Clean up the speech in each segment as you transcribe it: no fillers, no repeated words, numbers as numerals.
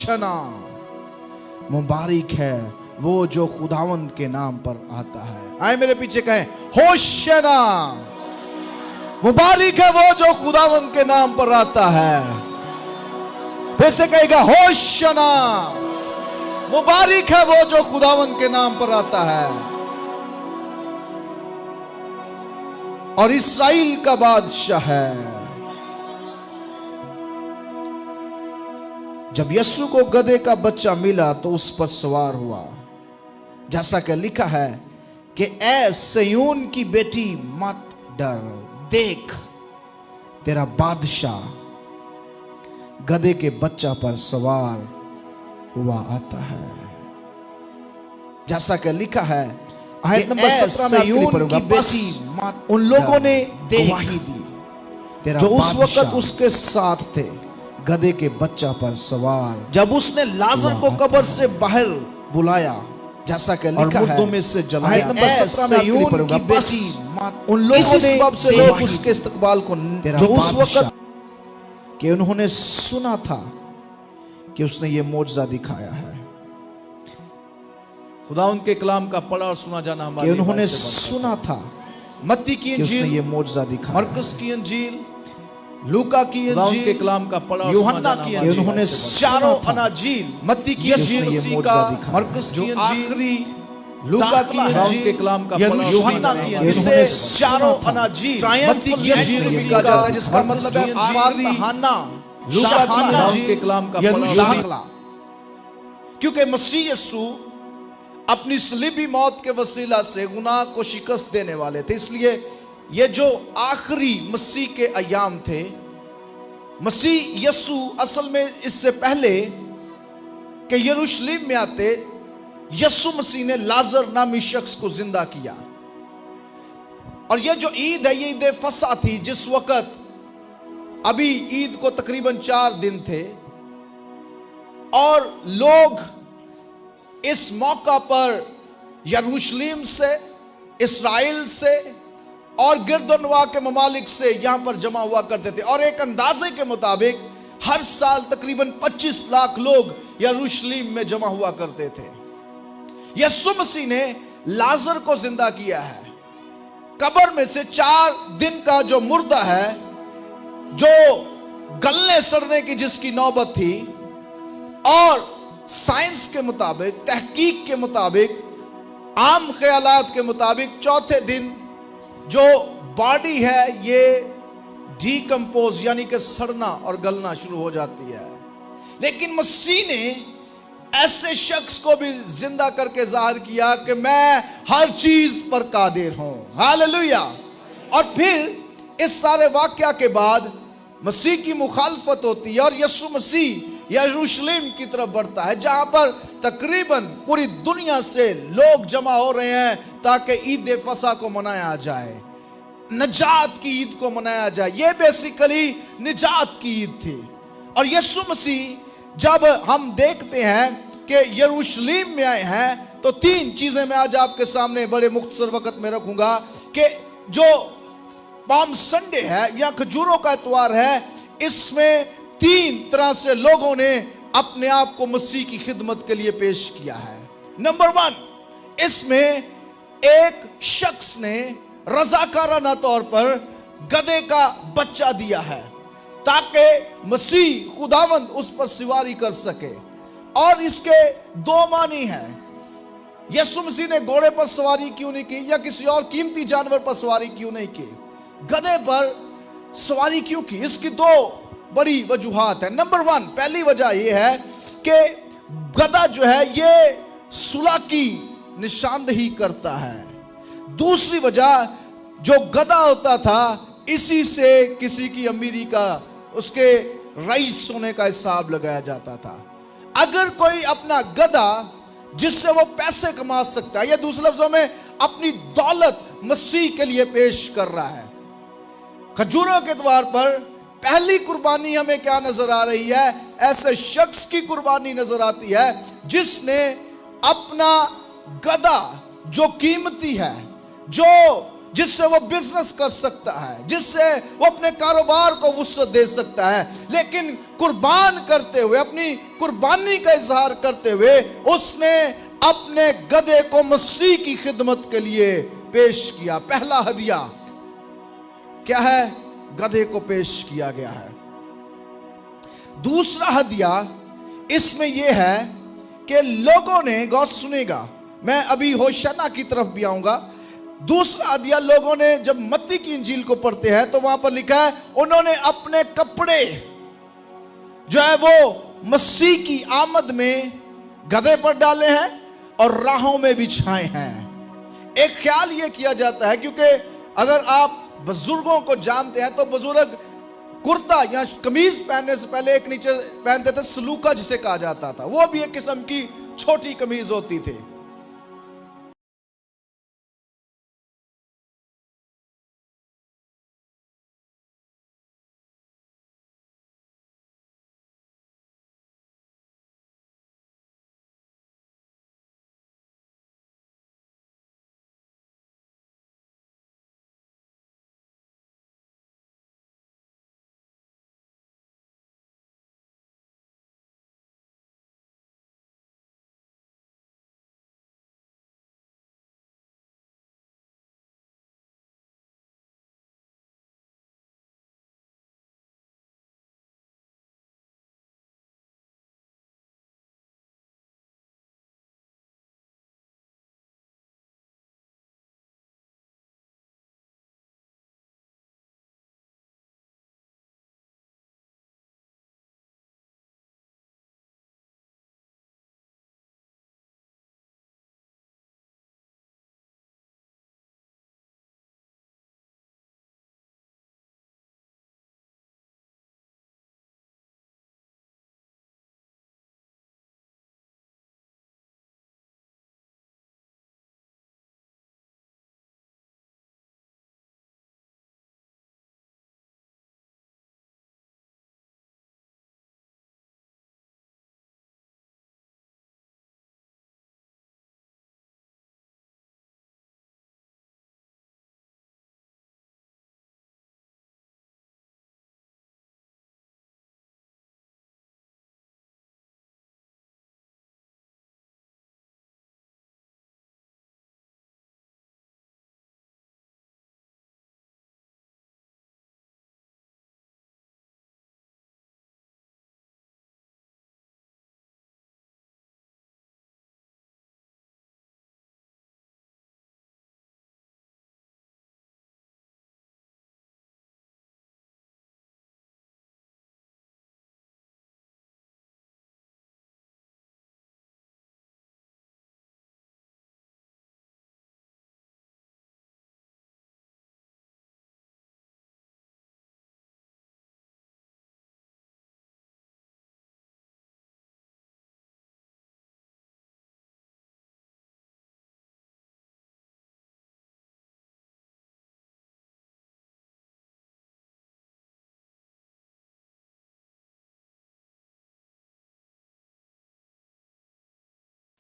Hoshana, मुबारक है वो जो खुदावंद के नाम पर आता है। आए मेरे पीछे कहें होशना, मुबारक है वो जो खुदावंद के नाम पर आता है। फिर से कहेगा होशना, मुबारक है वो जो खुदावंद के नाम पर आता है। और इस्राएल का बादशाह है। जब यीशु को गधे का बच्चा मिला तो उस पर सवार हुआ, जैसा कि लिखा है कि ऐ सिय्योन की बेटी मत डर, देख तेरा बादशाह गधे के बच्चा पर सवार हुआ आता है। जैसा कि लिखा है आयत नंबर 17 में पढ़ूंगा, बस उन लोगों ने गवाही दी जो उस वक्त उसके साथ थे, गधे के बच्चा पर सवार। जब उसने लाजर को कब्र से बाहर बुलाया, जैसा कि लिखा है मुर्दों में से जलाया, नंबर 17 में पढ़ूंगा, बस उन लोगों ने सबसे लोग उसके इस्तकबाल को जो उस वक्त कि उन्होंने सुना था कि उसने ये मौजज़ा दिखाया है। खुदावंद के कलाम का पढ़ा और सुना जाना हमारे लिए उन्होंने सुना था। मत्ती की इंजील ये मौजज़ा दिखाया, मरकुस की इंजील, लूका की इंजील के कलाम का पढ़ा, यूहन्ना की इंजील, उन्होंने चारों अनाजील, मत्ती की इंजील मसीह का, मरकुस की इंजील, लूका की इंजील के कलाम का पढ़ा, यूहन्ना की इंजील, चारों अनाजील, मत्ती की इंजील मसीह का जाता है, जिसका मतलब है आखिरी हाना, लूका की इंजील के कलाम का पढ़ा। क्योंकि मसीह यीशु अपनी सलीबी मौत के वसीला से गुनाह को शिकस्त देने वाले थे, इसलिए ये जो आखिरी मसीह के अयाम थे, मसीह यीशु असल में इससे पहले कि यरूशलेम में आते, यीशु मसीह ने लाजर नामी शख्स को जिंदा किया। और ये जो ईद है, ये ईद फसा थी, जिस वक्त अभी ईद को तकरीबन 4 दिन थे, और लोग इस मौका पर यरूशलेम से, इस्राएल से और गिरदनवा के ममालिक से यहां पर जमा हुआ करते थे। और एक अंदाजे के मुताबिक हर साल तकरीबन 25 लाख लोग यरूशलेम में जमा हुआ करते थे। यीशु मसीह ने लाजर को जिंदा किया है। कब्र में से 4 दिन का जो मुर्दा है, जो गलने सड़ने की जिसकी नौबत थी, और साइंस के मुताबिक, तहकीक के मुताबिक, आम ख्यालात के मुताबिक, चौथे दिन जो बॉडी है ये डीकंपोज यानी कि सड़ना और गलना शुरू हो जाती है। लेकिन मसीह ने ऐसे शख्स को भी जिंदा करके जाहिर किया कि मैं हर चीज पर कादिर हूं। हालेलुया। और फिर इस सारे वाकया के बाद मसीह की मुखालफत होती है और यीशु मसीह यरूशलेम की तरफ बढ़ता है, जहां पर तकरीबन पूरी दुनिया से लोग जमा हो रहे हैं ताकि ईद फसा को मनाया जाए, निजात की ईद को मनाया जाए। यह बेसिकली निजात की ईद थी। और यीशु मसीह जब हम देखते हैं कि यरूशलेम में आए हैं, तो 3 चीजें मैं आज आपके सामने बड़े मुख्तसर वक्त में रखूंगा कि जो पाम संडे है या खजूरों का इतवार है, इसमें 3 तरह से लोगों ने अपने आप को मसीह की खिदमत के लिए पेश किया है। नंबर 1, इसमें एक शख्स ने रज़ाकाराना तौर पर गधे का बच्चा दिया है ताकि मसीह खुदावंद उस पर सवारी कर सके। और इसके 2 मानी हैं। यीशु मसीह ने घोड़े पर सवारी क्यों नहीं की, या किसी और कीमती जानवर पर सवारी क्यों नहीं की, गधे पर सवारी क्यों की? इसकी 2 बड़ी वजूहात है। नंबर 1, पहली वजह यह है कि गधा जो है ये सुलह की निशानदही करता है। दूसरी वजह, जो गधा होता था इसी से किसी की अमीरी का, उसके रईस होने का हिसाब लगाया जाता था। अगर कोई अपना गधा जिससे वो पैसे कमा सकता है, या दूसरे लफ्जों में अपनी दौलत मसीह के लिए पेश कर रहा है, खजूरों के द्वार पर पहली कुर्बानी हमें क्या नजर आ रही है? ऐसे शख्स की कुर्बानी नजर आती है जिसने अपना गधा जो कीमती है, जो जिससे वो बिजनेस कर सकता है, जिससे वो अपने कारोबार को वुसअत दे सकता है, लेकिन कुर्बान करते हुए, अपनी कुर्बानी का इजहार करते हुए उसने अपने गधे को मसीह की खिदमत के लिए पेश किया। पहला हदिया क्या है? गधे को पेश किया गया है। दूसरा हदिया इसमें यह है कि लोगों ने, गौर सुनेगा, मैं अभी होशाना की तरफ भी आऊंगा। दूसरा हदिया लोगों ने जब मत्ती की इंजील को पढ़ते हैं तो वहां पर लिखा है उन्होंने अपने कपड़े जो है वो मसीह की आमद में गधे पर डाले हैं और राहों में बिछाए हैं। एक ख्याल यह किया जाता है, क्योंकि अगर आप बुजुर्गों को जानते हैं तो बुजुर्ग कुर्ता या कमीज पहनने से पहले एक नीचे पहनते थे सलूका, जिसे कहा जाता था। वो भी एक किस्म की छोटी कमीज होती थी।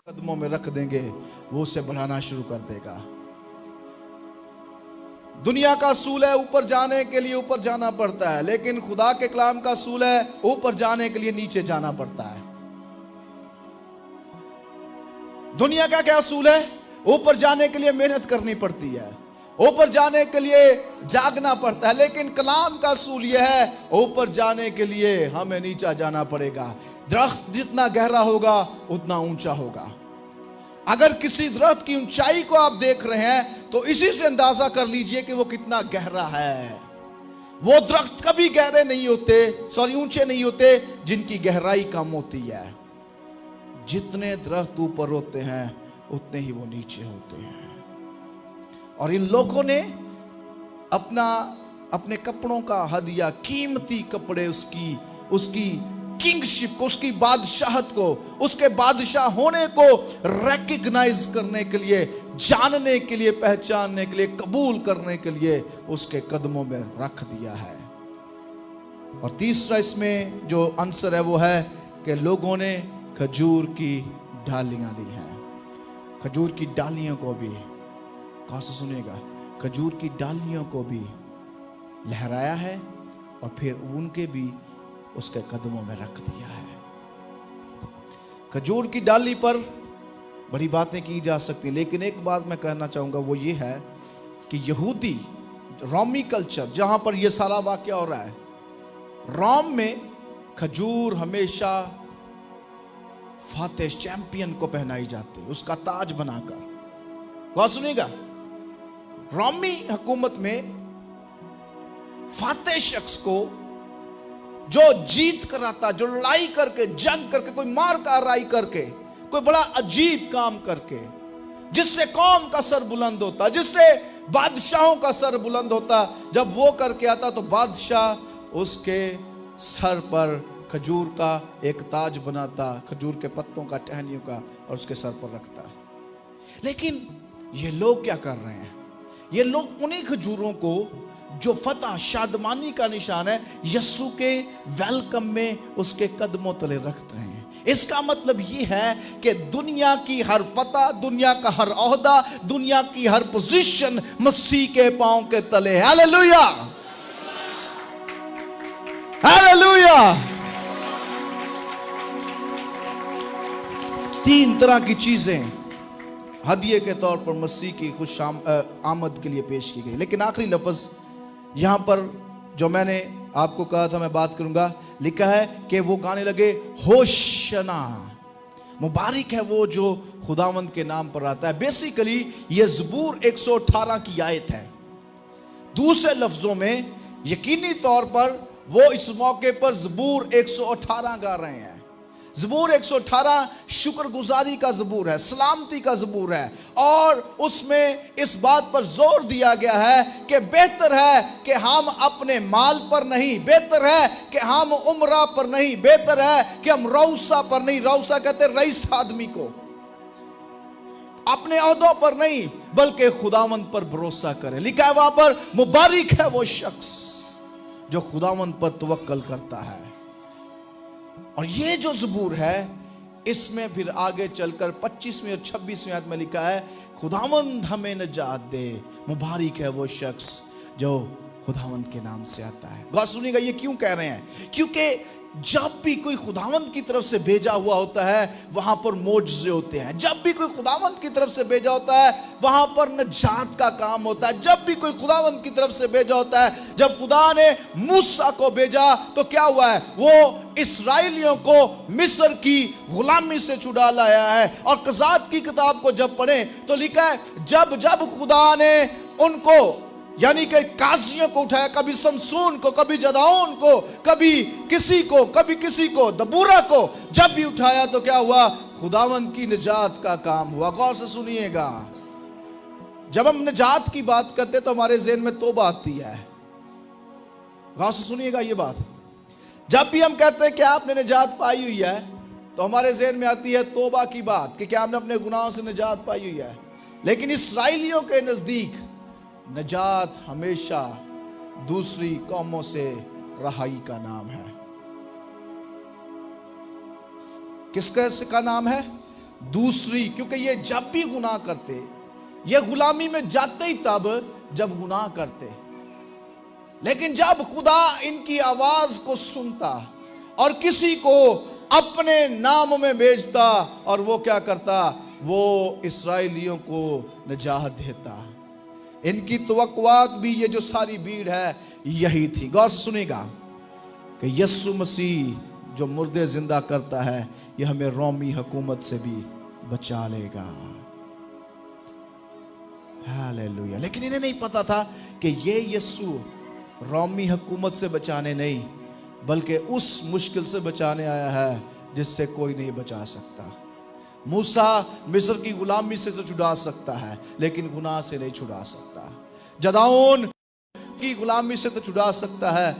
कदमों में रख देंगे, वो उसे बढ़ाना शुरू कर देगा। दुनिया का असूल है ऊपर जाने के लिए ऊपर जाना पड़ता है, लेकिन खुदा के कलाम का असूल है ऊपर जाने के लिए नीचे जाना पड़ता है। दुनिया का क्या असूल है? ऊपर जाने के लिए मेहनत करनी पड़ती है, ऊपर जाने के लिए जागना पड़ता है, लेकिन कलाम का असूल यह है ऊपर जाने के लिए हमें नीचा जाना पड़ेगा। दरख्त जितना गहरा होगा उतना ऊंचा होगा। अगर किसी दरख्त की ऊंचाई को आप देख रहे हैं तो इसी से अंदाजा कर लीजिए कि वो कितना गहरा है। वो दरख्त कभी गहरे नहीं होते, ऊंचे नहीं होते जिनकी गहराई कम होती है। जितने दरख्त ऊपर होते हैं उतने ही वो नीचे होते हैं। और इन लोगों ने अपने कपड़ों का हदिया, कीमती कपड़े, उसकी किंगशिप को, उसकी बादशाहत को, उसके बादशाह होने को रिकॉग्नाइज करने के लिए, जानने के लिए, पहचानने के लिए, कबूल करने के लिए उसके कदमों में रख दिया है। और तीसरा इसमें जो आंसर है वो है कि लोगों ने खजूर की डालियां ली हैं। खजूर की डालियों को भी, कौन सा सुनिएगा, खजूर की डालियों को भी लहराया है और फिर उनके भी उसके कदमों में रख दिया है। खजूर की डाली पर बड़ी बातें की जा सकती, लेकिन एक बात मैं कहना चाहूंगा, वो ये है कि यहूदी रोमी कल्चर जहां पर यह सारा वाक्य हो रहा है, रोम में खजूर हमेशा फातेह चैंपियन को पहनाई जाती है, उसका ताज बनाकर। बहुत सुनिएगा, रोमी हुकूमत में फातेह शख्स को जो जीत कर आता, जो लड़ाई करके, जंग करके, कोई मार कार्रवाई करके, कोई बड़ा अजीब काम करके, जिससे कौम का सर बुलंद होता, जिससे बादशाहों का सर बुलंद होता, जब वो करके आता तो बादशाह उसके सर पर खजूर का एक ताज बनाता, खजूर के पत्तों का, टहनियों का, और उसके सर पर रखता। लेकिन ये लोग क्या कर रहे हैं? ये लोग उन्हीं खजूरों को जो फतह शादमानी का निशान है, यीशु के वेलकम में उसके कदमों तले रख रहे हैं। इसका मतलब यह है कि दुनिया की हर फतह, दुनिया का हर ओहदा, दुनिया की हर पोजीशन मसीह के पांव के तले। Hallelujah, hallelujah. 3 तरह की चीजें हदिये के तौर पर मसीह की खुश आमद के लिए पेश की गई। लेकिन आखिरी लफ्ज यहां पर जो मैंने आपको कहा था मैं बात करूंगा, लिखा है कि वो गाने लगे, होशना, मुबारक है वो जो खुदावंद के नाम पर आता है। बेसिकली ये ज़बूर 118 की आयत है। दूसरे लफ्जों में यकीनी तौर पर वो इस मौके पर ज़बूर 118 गा रहे हैं। ज़बूर 118 शुक्रगुजारी का ज़बूर है, सलामती का ज़बूर है, और उसमें इस बात पर जोर दिया गया है कि बेहतर है कि हम अपने माल पर नहीं, बेहतर है कि हम उम्रा पर नहीं, बेहतर है कि हम रऊसा पर नहीं, रऊसा कहते रईस आदमी को, अपने ओहदों पर नहीं बल्कि खुदावंद पर भरोसा करें। लिखा है वहां पर, मुबारक है वो शख्स जो खुदावंद पर तवक्कल करता है। और ये जो ज़बूर है, इसमें फिर आगे चलकर 25वीं और 26वीं आयत में लिखा है, खुदावंद हमें नजात दे, मुबारक है वो शख्स जो खुदावंद के नाम से आता है। गौर सुनिएगा, ये क्यों कह रहे हैं? क्योंकि जब भी कोई खुदावंद की तरफ से भेजा हुआ होता है वहां पर मोजज़े होते हैं। जब भी कोई खुदावंद की तरफ से भेजा होता है वहां पर नजात का काम होता है। जब भी कोई खुदावंद की तरफ से भेजा होता है, जब खुदा ने मूसा को भेजा तो क्या हुआ है? वो इस्राएलियों को मिस्र की गुलामी से छुड़ा लाया है। और कज़ात की किताब को जब पढ़ें तो लिखा है, जब जब खुदा ने उनको यानी कि काजियों को उठाया, कभी समसून को, कभी जदाऊन को, कभी किसी को, कभी किसी को, दबूरा को जब भी उठाया तो क्या हुआ? खुदावंद की निजात का काम हुआ। गौर से सुनिएगा, जब हम निजात की बात करते तो हमारे ज़हन में तौबा आती है। गौर से सुनिएगा ये बात, जब भी हम कहते हैं कि आपने निजात पाई हुई है तो हमारे ज़हन में आती है तौबा की बात कि क्या आपने अपने गुनाहों से निजात पाई हुई है। लेकिन इस्राएलियों के नज़दीक नजात हमेशा दूसरी कौमों से रहाई का नाम है। किसका नाम है? दूसरी, क्योंकि ये जब भी गुनाह करते, ये गुलामी में जाते ही तब जब गुनाह करते। लेकिन जब खुदा इनकी आवाज को सुनता और किसी को अपने नाम में भेजता और वो क्या करता? वो इस्राएलियों को निजात देता। इनकी तवक्कुआत भी, ये जो सारी भीड़ है, यही थी। गौर से सुनेगा कि यीशु मसीह जो मुर्दे जिंदा करता है, ये हमें रोमी हुकूमत से भी बचा लेगा। हालेलुया। लेकिन इन्हें नहीं पता था कि ये यीशु रोमी हुकूमत से बचाने नहीं बल्कि उस मुश्किल से बचाने आया है जिससे कोई नहीं बचा सकता। मूसा मिस्र की गुलामी से तो छुड़ा सकता है लेकिन गुनाह से नहीं छुड़ा सकता। जदाऊन की गुलामी से तो छुड़ा सकता है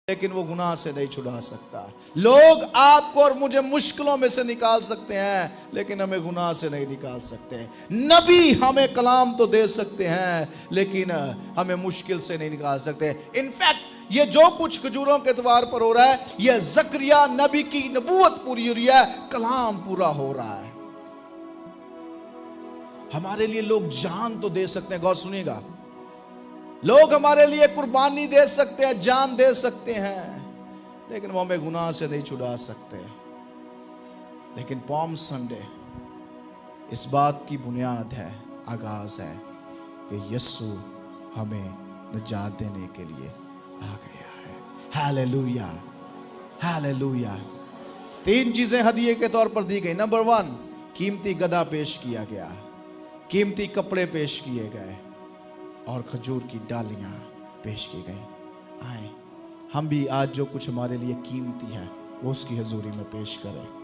लेकिन वो गुनाह से नहीं छुड़ा सकता। लोग आपको और मुझे मुश्किलों में से निकाल सकते हैं लेकिन हमें गुनाह से नहीं निकाल सकते। नबी हमें कलाम तो दे सकते हैं लेकिन हमें मुश्किल से नहीं निकाल सकते। इनफैक्ट ये जो कुछ खजूरों के द्वार पर हो रहा है, ये जकरिया नबी की नबूवत पूरी हो रही है, कलाम पूरा हो रहा है। हमारे लिए लोग जान तो दे सकते हैं। गौर सुनिएगा, लोग हमारे लिए कुर्बानी दे सकते हैं, जान दे सकते हैं, लेकिन वो हमें गुनाह से नहीं छुड़ा सकते। लेकिन पॉम संडे इस बात की बुनियाद है, आगाज है कि यीशु हमें निजात देने के लिए आ गया है। Hallelujah, hallelujah. 3 चीजें हदिये के तौर पर दी गई। नंबर 1, कीमती गधा पेश किया गया, कीमती कपड़े पेश किए गए और खजूर की डालियां पेश की गई। आए हम भी आज जो कुछ हमारे लिए कीमती है वो उसकी हजूरी में पेश करें।